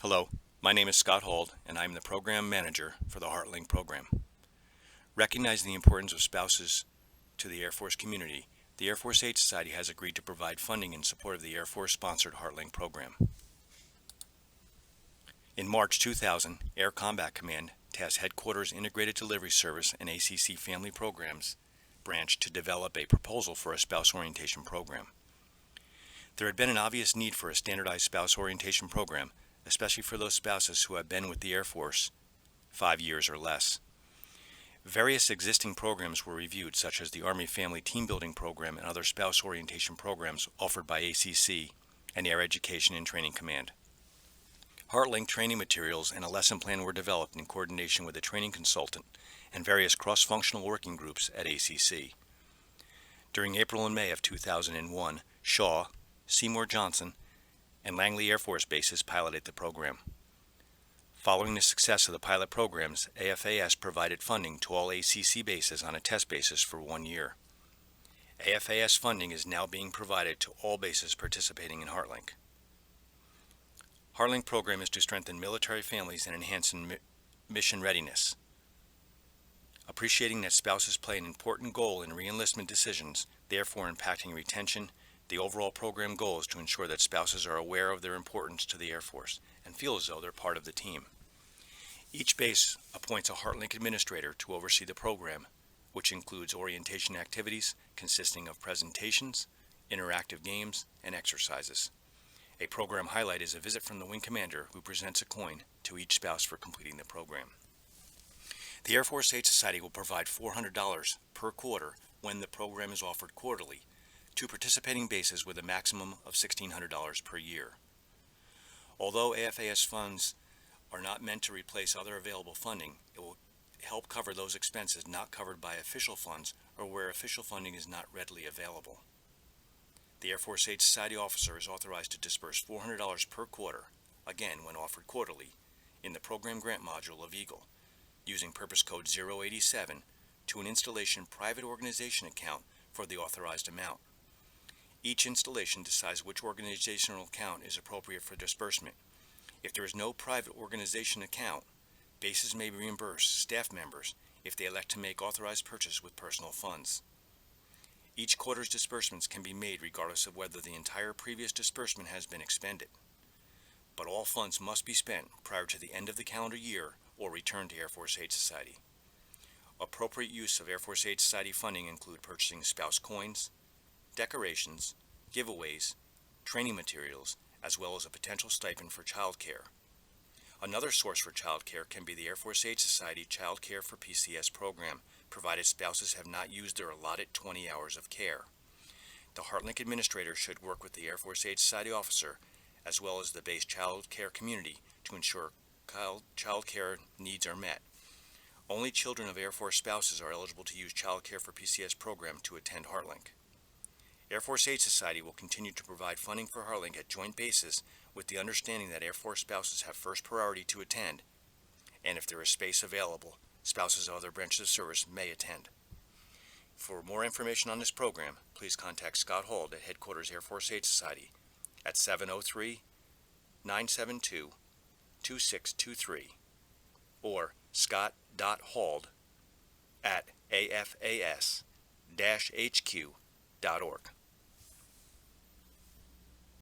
Hello, my name is Scott Hold, and I'm the Program Manager for the HeartLink program. Recognizing the importance of spouses to the Air Force community, the Air Force Aid Society has agreed to provide funding in support of the Air Force-sponsored HeartLink program. In March 2000, Air Combat Command tasked Headquarters Integrated Delivery Service and ACC Family Programs branch to develop a proposal for a spouse orientation program. There had been an obvious need for a standardized spouse orientation program, especially for those spouses who have been with the Air Force 5 years or less. Various existing programs were reviewed, such as the Army Family Team Building Program and other spouse orientation programs offered by ACC and Air Education and Training Command. HeartLink training materials and a lesson plan were developed in coordination with a training consultant and various cross-functional working groups at ACC. During April and May of 2001, Shaw, Seymour Johnson, and Langley Air Force bases piloted the program. Following the success of the pilot programs, AFAS provided funding to all ACC bases on a test basis for 1 year. AFAS funding is now being provided to all bases participating in HeartLink. HeartLink program is to strengthen military families and enhance mission readiness. Appreciating that spouses play an important role in re-enlistment decisions, therefore impacting retention, the overall program goal is to ensure that spouses are aware of their importance to the Air Force and feel as though they're part of the team. Each base appoints a HeartLink administrator to oversee the program, which includes orientation activities consisting of presentations, interactive games, and exercises. A program highlight is a visit from the wing commander who presents a coin to each spouse for completing the program. The Air Force Aid Society will provide $400 per quarter when the program is offered quarterly to participating bases with a maximum of $1,600 per year. Although AFAS funds are not meant to replace other available funding, it will help cover those expenses not covered by official funds or where official funding is not readily available. The Air Force Aid Society officer is authorized to disperse $400 per quarter, again when offered quarterly, in the program grant module of Eagle, using purpose code 087 to an installation private organization account for the authorized amount. Each installation decides which organizational account is appropriate for disbursement. If there is no private organization account, bases may reimburse staff members if they elect to make authorized purchase with personal funds. Each quarter's disbursements can be made regardless of whether the entire previous disbursement has been expended. But all funds must be spent prior to the end of the calendar year or returned to Air Force Aid Society. Appropriate use of Air Force Aid Society funding include purchasing spouse coins, decorations, giveaways, training materials, as well as a potential stipend for child care. Another source for child care can be the Air Force Aid Society Child Care for PCS program, provided spouses have not used their allotted 20 hours of care. The HeartLink administrator should work with the Air Force Aid Society officer, as well as the base child care community, to ensure child care needs are met. Only children of Air Force spouses are eligible to use Child Care for PCS program to attend HeartLink. Air Force Aid Society will continue to provide funding for HeartLink at joint bases with the understanding that Air Force spouses have first priority to attend, and if there is space available, spouses of other branches of service may attend. For more information on this program, please contact Scott Hold at Headquarters Air Force Aid Society at 703-972-2623 or scott.hold@afas-hq.org.